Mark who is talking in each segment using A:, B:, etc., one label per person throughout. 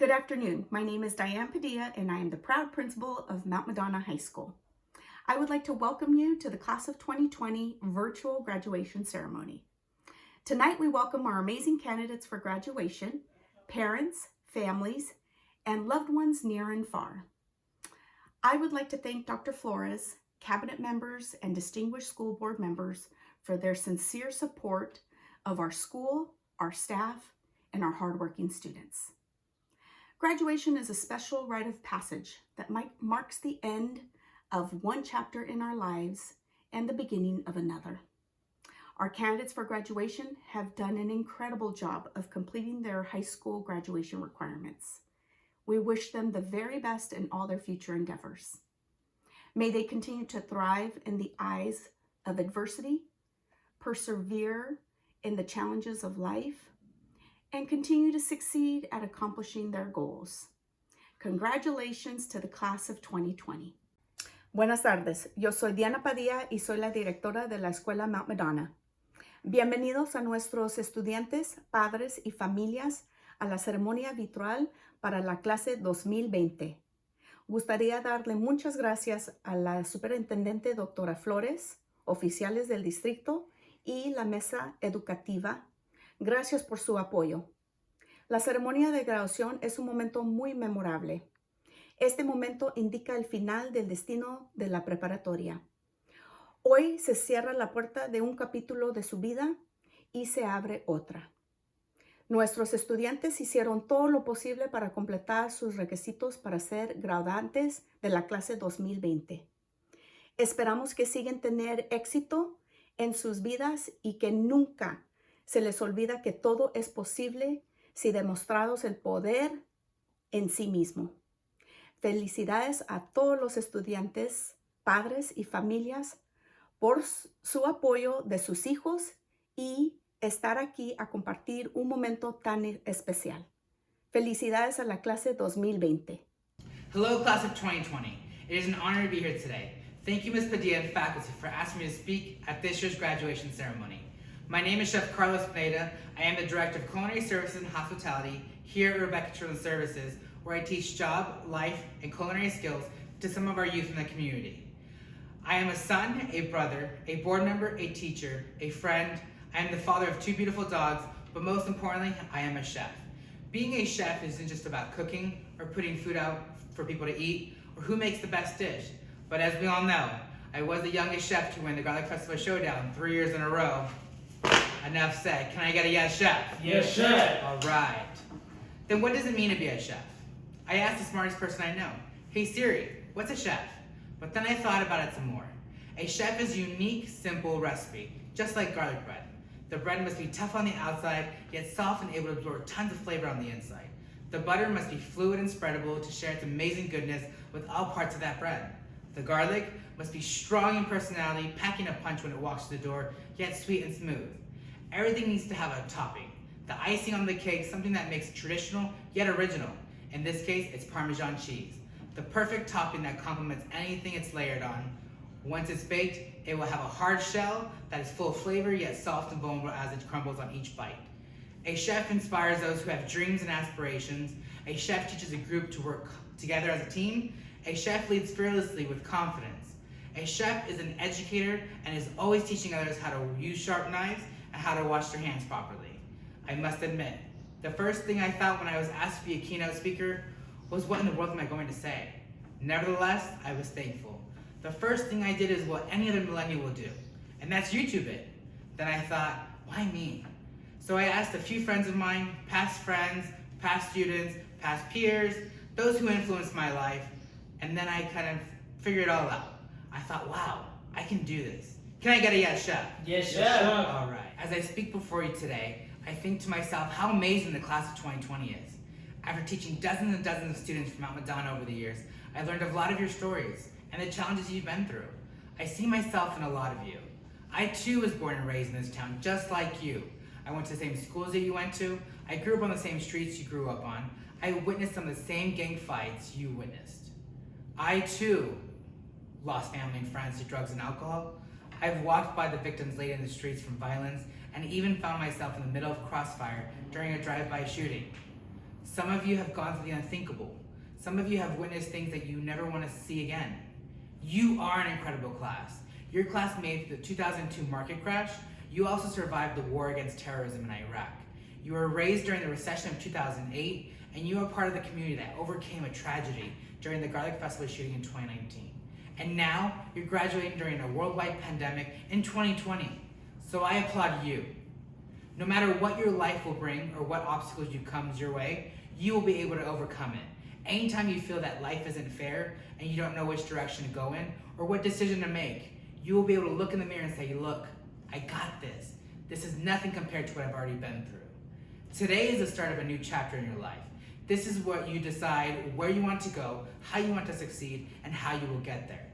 A: Good afternoon. My name is Diane Padilla and I am the proud principal of Mount Madonna High School. I would like to welcome you to the Class of 2020 virtual graduation ceremony. Tonight we welcome our amazing candidates for graduation, parents, families, and loved ones near and far. I would like to thank Dr. Flores, cabinet members, and distinguished school board members for their sincere support of our school, our staff, and our hardworking students. Graduation is a special rite of passage that marks the end of one chapter in our lives and the beginning of another. Our candidates for graduation have done an incredible job of completing their high school graduation requirements. We wish them the very best in all their future endeavors. May they continue to thrive in the eyes of adversity, persevere in the challenges of life, and continue to succeed at accomplishing their goals. Congratulations to the class of 2020. Buenas tardes, yo soy Diana Padilla y soy la directora de la Escuela Mount Madonna. Bienvenidos a nuestros estudiantes, padres y familias a la ceremonia virtual para la clase 2020. Gustaría darle muchas gracias a la superintendente doctora Flores, oficiales del distrito y la mesa educativa. Gracias por su apoyo. La ceremonia de graduación es un momento muy memorable. Este momento indica el final del destino de la preparatoria. Hoy se cierra la puerta de un capítulo de su vida y se abre otra. Nuestros estudiantes hicieron todo lo posible para completar sus requisitos para ser graduantes de la clase 2020. Esperamos que sigan tener éxito en sus vidas y que nunca se les olvida que todo es posible si demostramos el poder en sí mismo. Felicidades a todos los estudiantes, padres y familias por su apoyo de sus hijos y estar aquí a compartir un momento tan especial. Felicidades a la clase 2020.
B: Hello, class of 2020. It is an honor to be here today. Thank you, Ms. Padilla and faculty, for asking me to speak at this year's graduation ceremony. My name is Chef Carlos Pineda. I am the Director of Culinary Services and Hospitality here at Rebecca Children's Services, where I teach job, life, and culinary skills to some of our youth in the community. I am a son, a brother, a board member, a teacher, a friend. I am the father of 2 beautiful dogs, but most importantly, I am a chef. Being a chef isn't just about cooking or putting food out for people to eat or who makes the best dish. But as we all know, I was the youngest chef to win the Garlic Festival Showdown 3 years in a row. Enough said. Can I get a yes, chef?
C: Yes, chef.
B: All right. Then what does it mean to be a chef? I asked the smartest person I know, hey Siri, what's a chef? But then I thought about it some more. A chef is a unique, simple recipe, just like garlic bread. The bread must be tough on the outside, yet soft and able to absorb tons of flavor on the inside. The butter must be fluid and spreadable to share its amazing goodness with all parts of that bread. The garlic must be strong in personality, packing a punch when it walks through the door, yet sweet and smooth. Everything needs to have a topping. The icing on the cake, something that makes it traditional yet original. In this case, it's Parmesan cheese. The perfect topping that complements anything it's layered on. Once it's baked, it will have a hard shell that is full of flavor yet soft and vulnerable as it crumbles on each bite. A chef inspires those who have dreams and aspirations. A chef teaches a group to work together as a team. A chef leads fearlessly with confidence. A chef is an educator and is always teaching others how to use sharp knives and how to wash their hands properly. I must admit, the first thing I thought when I was asked to be a keynote speaker was, what in the world am I going to say? Nevertheless, I was thankful. The first thing I did is what any other millennial will do, and that's YouTube it. Then I thought, why me? So I asked a few friends of mine, past friends, past students, past peers, those who influenced my life, and then I kind of figured it all out. I thought, wow, I can do this. Can I get a yes, chef?
C: Yes, chef.
B: All right. As I speak before you today, I think to myself how amazing the class of 2020 is. After teaching dozens and dozens of students from Mount Madonna over the years, I learned a lot of your stories and the challenges you've been through. I see myself in a lot of you. I too was born and raised in this town, just like you. I went to the same schools that you went to. I grew up on the same streets you grew up on. I witnessed some of the same gang fights you witnessed. I too lost family and friends to drugs and alcohol. I've walked by the victims laid in the streets from violence and even found myself in the middle of crossfire during a drive-by shooting. Some of you have gone through the unthinkable. Some of you have witnessed things that you never want to see again. You are an incredible class. Your class made the 2002 market crash. You also survived the war against terrorism in Iraq. You were raised during the recession of 2008, and you are part of the community that overcame a tragedy during the Garlic Festival shooting in 2019. And now, you're graduating during a worldwide pandemic in 2020. So I applaud you. No matter what your life will bring or what obstacles you comes your way, you will be able to overcome it. Anytime you feel that life isn't fair and you don't know which direction to go in or what decision to make, you will be able to look in the mirror and say, look, I got this. This is nothing compared to what I've already been through. Today is the start of a new chapter in your life. This is what you decide where you want to go, how you want to succeed, and how you will get there.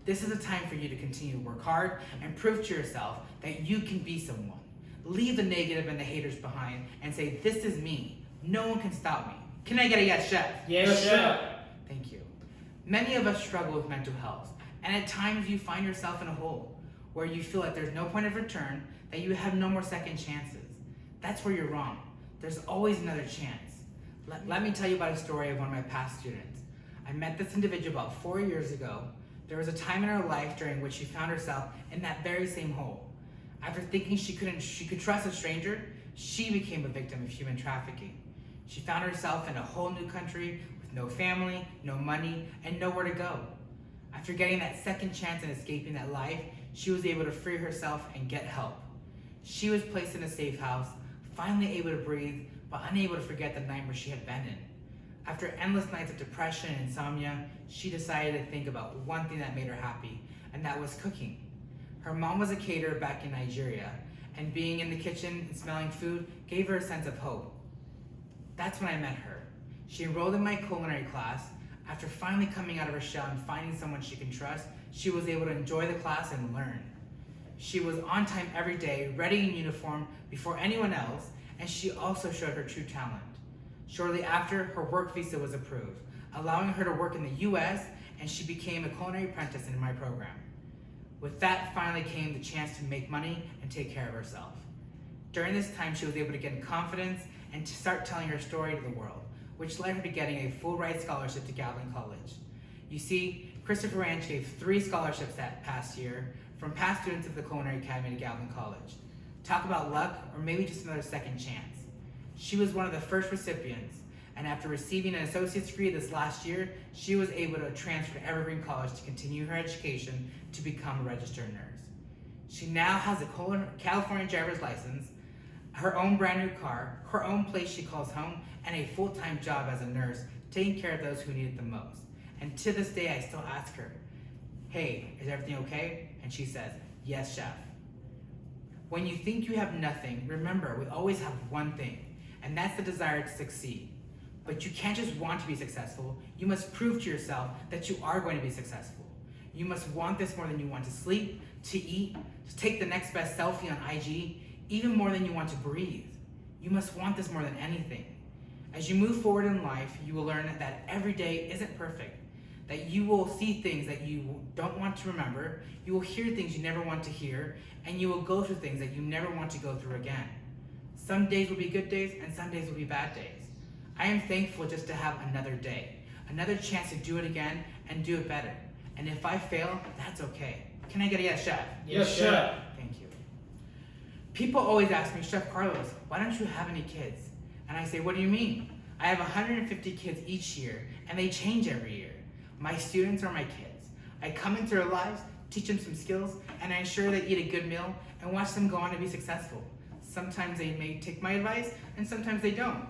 B: This is a time for you to continue to work hard and prove to yourself that you can be someone. Leave the negative and the haters behind and say, this is me. No one can stop me. Can I get a yes, chef?
C: Yes, chef.
B: Thank you. Many of us struggle with mental health, and at times you find yourself in a hole where you feel like there's no point of return, that you have no more second chances. That's where you're wrong. There's always another chance. Let me tell you about a story of one of my past students. I met this individual about 4 years ago. There was a time in her life during which she found herself in that very same hole. After thinking she could trust a stranger, she became a victim of human trafficking. She found herself in a whole new country with no family, no money, and nowhere to go. After getting that second chance and escaping that life, she was able to free herself and get help. She was placed in a safe house, finally able to breathe, but unable to forget the nightmare she had been in. After endless nights of depression and insomnia, she decided to think about one thing that made her happy, and that was cooking. Her mom was a caterer back in Nigeria, and being in the kitchen and smelling food gave her a sense of hope. That's when I met her. She enrolled in my culinary class. After finally coming out of her shell and finding someone she can trust, she was able to enjoy the class and learn. She was on time every day, ready in uniform before anyone else, and she also showed her true talent. Shortly after, her work visa was approved, allowing her to work in the US, and she became a culinary apprentice in my program. With that finally came the chance to make money and take care of herself. During this time, she was able to gain confidence and to start telling her story to the world, which led her to getting a full ride scholarship to Galvin College. You see, Christopher Ranch gave 3 scholarships that past year from past students of the Culinary Academy to Galvin College. Talk about luck, or maybe just another second chance. She was one of the first recipients, and after receiving an associate's degree this last year, she was able to transfer to Evergreen College to continue her education to become a registered nurse. She now has a California driver's license, her own brand new car, her own place she calls home, and a full-time job as a nurse, taking care of those who need it the most. And to this day, I still ask her, hey, is everything okay? And she says, yes, chef. When you think you have nothing, remember, we always have one thing, and that's the desire to succeed. But you can't just want to be successful. You must prove to yourself that you are going to be successful. You must want this more than you want to sleep, to eat, to take the next best selfie on IG, even more than you want to breathe. You must want this more than anything. As you move forward in life, you will learn that every day isn't perfect, that you will see things that you don't want to remember, you will hear things you never want to hear, and you will go through things that you never want to go through again. Some days will be good days, and some days will be bad days. I am thankful just to have another day, another chance to do it again and do it better. And if I fail, that's okay. Can I get a yes, chef?
C: Yes, chef.
B: Thank you. People always ask me, Chef Carlos, why don't you have any kids? And I say, what do you mean? I have 150 kids each year, and they change every year. My students are my kids. I come into their lives, teach them some skills, and I ensure they eat a good meal and watch them go on to be successful. Sometimes they may take my advice, and sometimes they don't,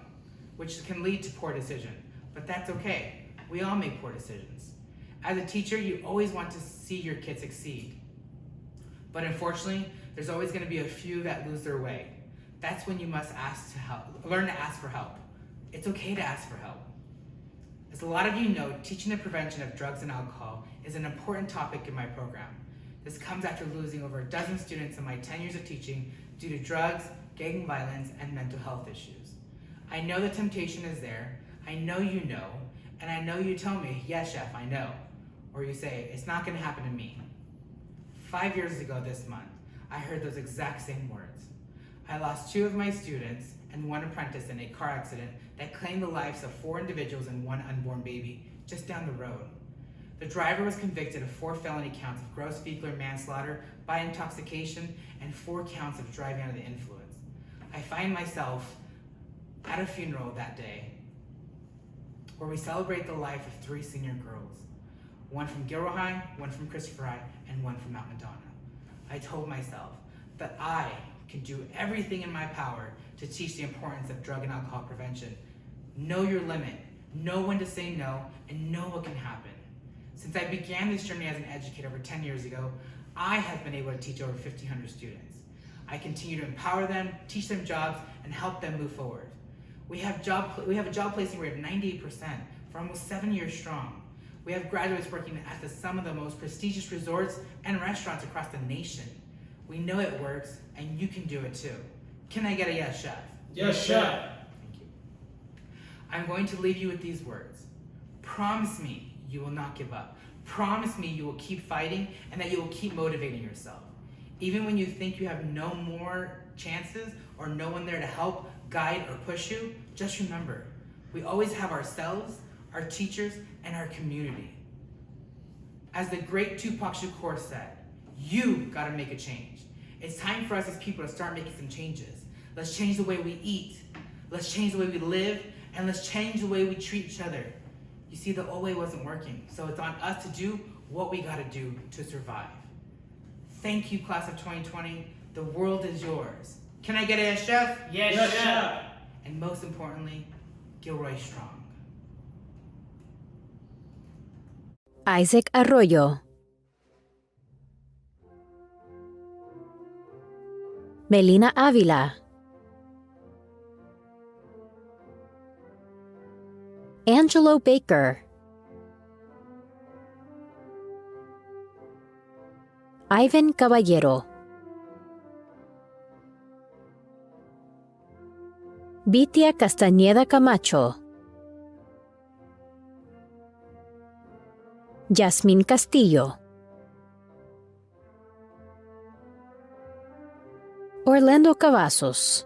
B: which can lead to poor decision. But that's okay. We all make poor decisions. As a teacher, you always want to see your kids succeed. But unfortunately, there's always going to be a few that lose their way. That's when you must learn to ask for help. It's okay to ask for help. As a lot of you know, teaching the prevention of drugs and alcohol is an important topic in my program. This comes after losing over a dozen students in my 10 years of teaching due to drugs, gang violence, and mental health issues. I know the temptation is there, I know you know, and I know you tell me, yes, chef, I know. Or you say, it's not gonna happen to me. 5 years ago this month, I heard those exact same words. I lost 2 of my students, and one apprentice in a car accident that claimed the lives of 4 individuals and 1 unborn baby just down the road. The driver was convicted of 4 felony counts of gross vehicular manslaughter by intoxication and 4 counts of driving under the influence. I find myself at a funeral that day where we celebrate the life of 3 senior girls, 1 from Gilroy High, 1 from Christopher High, and 1 from Mount Madonna. I told myself that I can do everything in my power to teach the importance of drug and alcohol prevention. Know your limit, know when to say no, and know what can happen. Since I began this journey as an educator over 10 years ago, I have been able to teach over 1,500 students. I continue to empower them, teach them jobs, and help them move forward. We have a job placing rate of 98% for almost 7 years strong. We have graduates working at some of the most prestigious resorts and restaurants across the nation. We know it works, and you can do it too. Can I get a yes, chef?
C: Yes, chef.
B: Thank you. I'm going to leave you with these words. Promise me you will not give up. Promise me you will keep fighting and that you will keep motivating yourself. Even when you think you have no more chances or no one there to help, guide, or push you, just remember, we always have ourselves, our teachers, and our community. As the great Tupac Shakur said, you gotta make a change. It's time for us as people to start making some changes. Let's change the way we eat. Let's change the way we live, and let's change the way we treat each other. You see, the old way wasn't working, so it's on us to do what we gotta do to survive. Thank you, class of 2020. The world is yours. Can I get a yes, chef?
C: Yes, chef.
B: And most importantly, Gilroy strong.
D: Isaac Arroyo, Melina Avila, Angelo Baker, Ivan Caballero, Vitia Castañeda Camacho, Yasmín Castillo, Orlando Cavazos,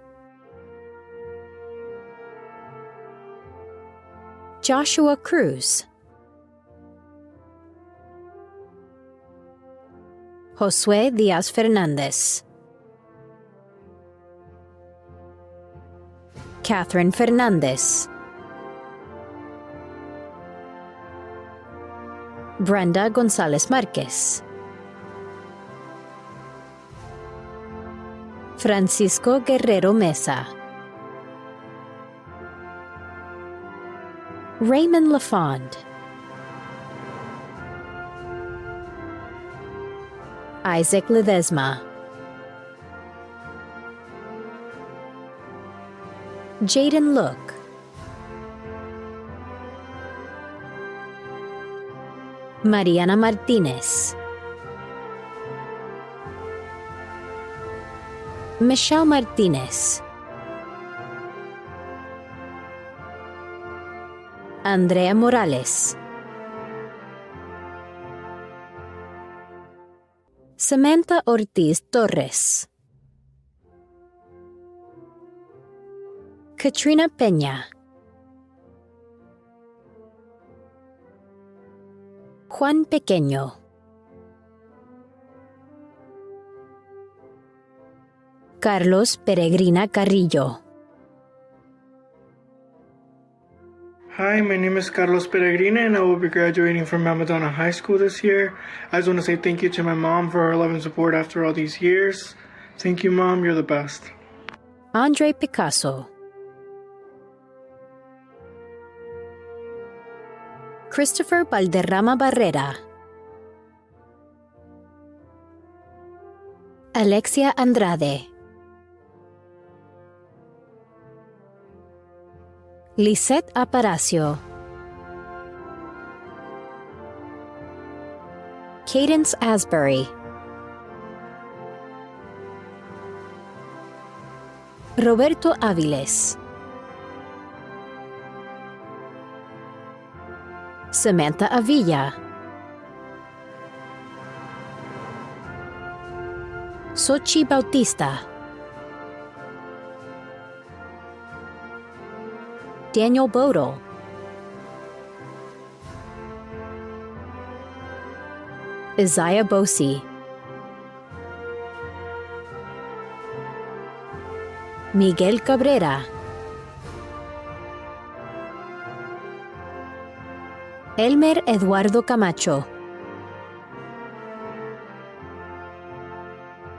D: Joshua Cruz, Josué Díaz Fernández, Catherine Fernández, Brenda González Márquez, Francisco Guerrero Mesa, Raymond Lafond, Isaac Ledesma, Jaden Look, Mariana Martínez, Michelle Martínez, Andrea Morales, Samantha Ortiz Torres, Katrina Peña, Juan Pequeño, Carlos Peregrina Carrillo.
E: Hi, my name is Carlos Peregrina and I will be graduating from Madonna High School this year. I just want to say thank you to my mom for her love and support after all these years. Thank you, Mom. You're the best.
D: Andre Picasso, Christopher Valderrama Barrera, Alexia Andrade, Lisette Aparacio, Cadence Asbury, Roberto Aviles, Samantha Avilla, Sochi Bautista, Daniel Bodel, Isaiah Bosi, Miguel Cabrera, Elmer Eduardo Camacho,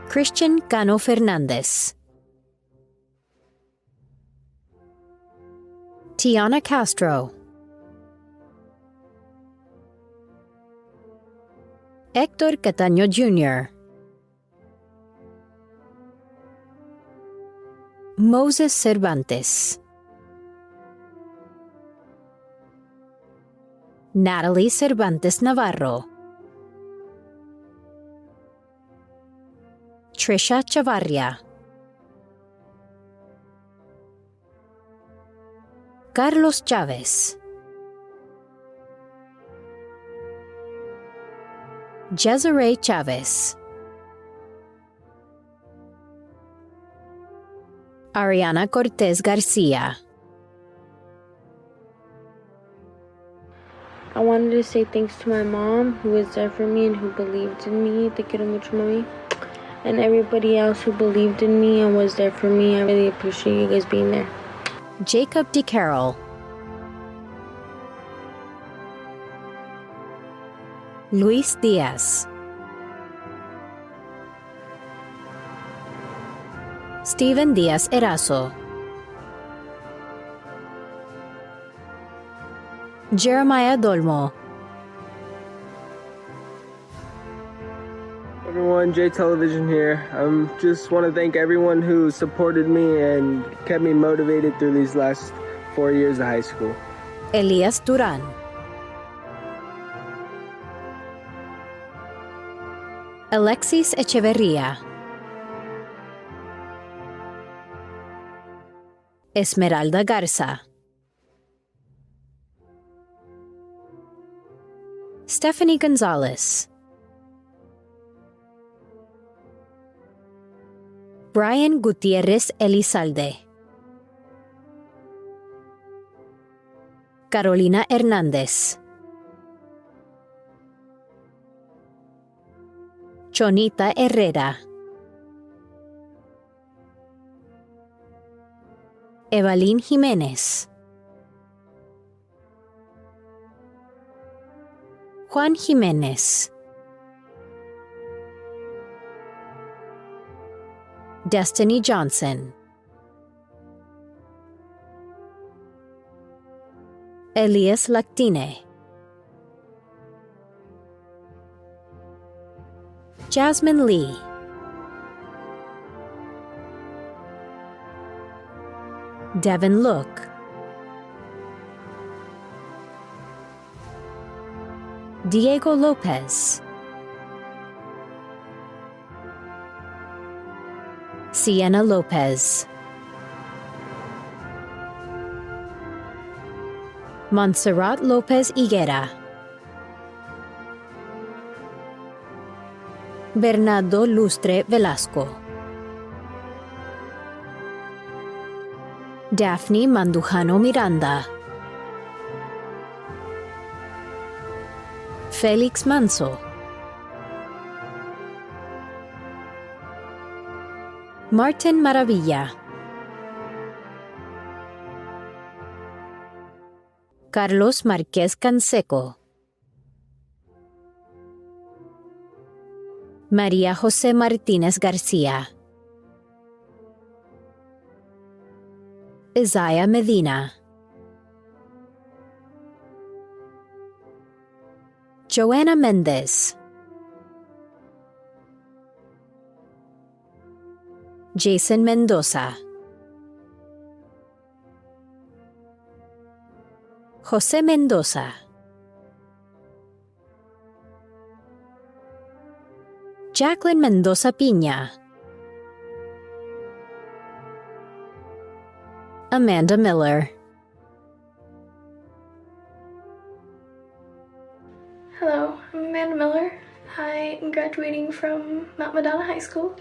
D: Christian Cano Fernandez, Tiana Castro, Héctor Cataño Jr., Moses Cervantes, Natalie Cervantes Navarro, Trisha Chavarria, Carlos Chávez, Jezere Chávez, Ariana Cortez Garcia.
C: I wanted to say thanks to my mom, who was there for me and who believed in me. Te quiero mucho, mami. And everybody else who believed in me and was there for me. I really appreciate you guys being there.
D: Jacob DeCarroll, Luis Diaz, Steven Diaz Erazo, Jeremiah Dolmo,
F: Everyone, J Television here. Just want to thank everyone who supported me and kept me motivated through these last 4 years of high school.
D: Elias Duran, Alexis Echeverría, Esmeralda Garza, Stephanie Gonzalez, Brian Gutierrez Elizalde, Carolina Hernández, Chonita Herrera, Evalín Jiménez, Juan Jiménez, Destiny Johnson, Elias Lactine, Jasmine Lee, Devin Look, Diego Lopez, Sienna Lopez, Montserrat Lopez Higuera, Bernardo Lustre Velasco, Daphne Mandujano Miranda, Félix Manso, Martin Maravilla, Carlos Márquez Canseco, María José Martínez García, Isaiah Medina, Joanna Mendez, Jason Mendoza, José Mendoza, Jacqueline Mendoza Piña, Amanda Miller,
G: Hello, I'm Amanda Miller. I am graduating from Mount Madonna High School.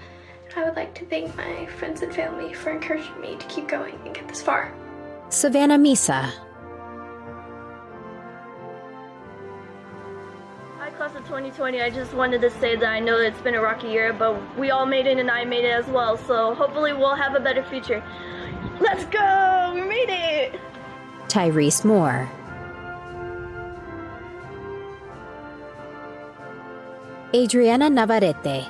G: I would like to thank my friends and family for encouraging me to keep going and get this far.
D: Savannah Misa,
G: Hi, class of 2020. I just wanted to say that I know it's been a rocky year, but we all made it and I made it as well. So hopefully we'll have a better future. Let's go! We made it!
D: Tyrese Moore, Adriana Navarrete,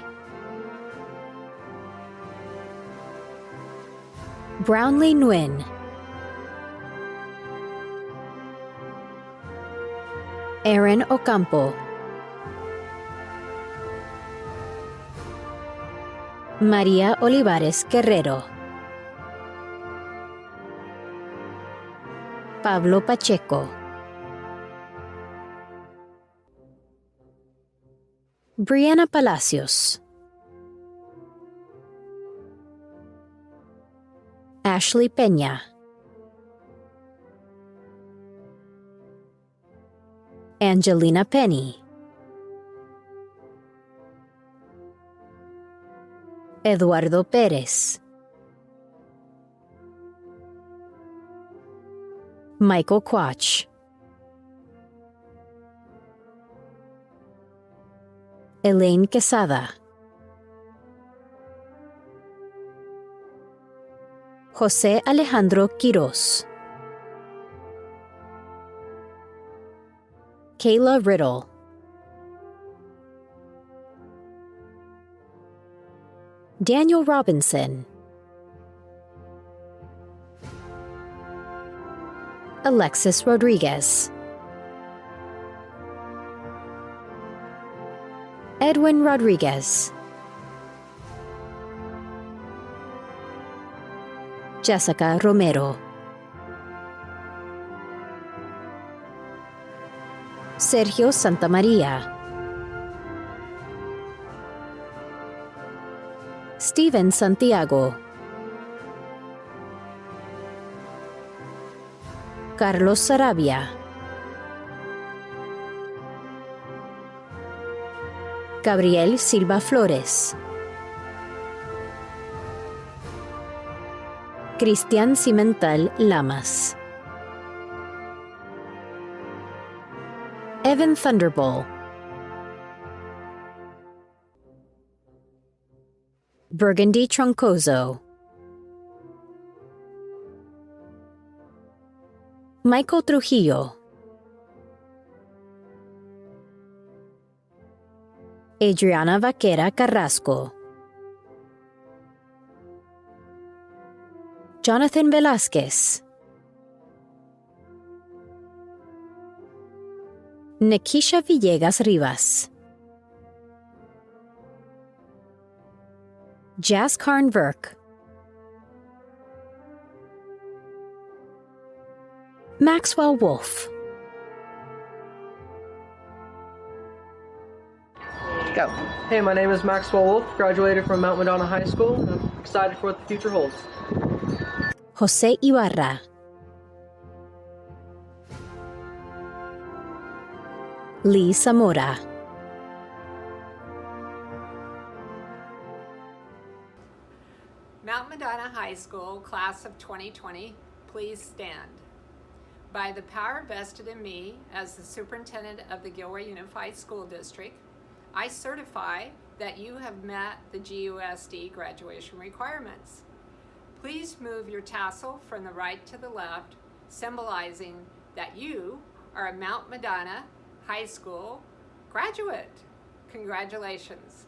D: Brownlee Nguyen, Aaron Ocampo, María Olivares Guerrero, Pablo Pacheco, Brianna Palacios, Ashley Peña, Angelina Penny, Eduardo Pérez, Michael Quach, Elaine Quesada, José Alejandro Quiroz, Kayla Riddle, Daniel Robinson, Alexis Rodriguez, Edwin Rodriguez, Jessica Romero, Sergio Santamaria, Steven Santiago, Carlos Sarabia, Gabriel Silva Flores, Cristian Cimental Lamas, Evan Thunderbolt, Burgundy Troncoso, Michael Trujillo, Adriana Vaquera Carrasco, Jonathan Velázquez, Nikisha Villegas Rivas, Jas Karnverk, Maxwell Wolf,
H: Go. Hey, my name is Maxwell Wolf, graduated from Mount Madonna High School. I'm excited for what the future holds.
D: Jose Ibarra, Lee Zamora,
I: Mount Madonna High School, class of 2020, please stand. By the power vested in me as the superintendent of the Gilroy Unified School District, I certify that you have met the GUSD graduation requirements. Please move your tassel from the right to the left, symbolizing that you are a Mount Madonna High School graduate. Congratulations.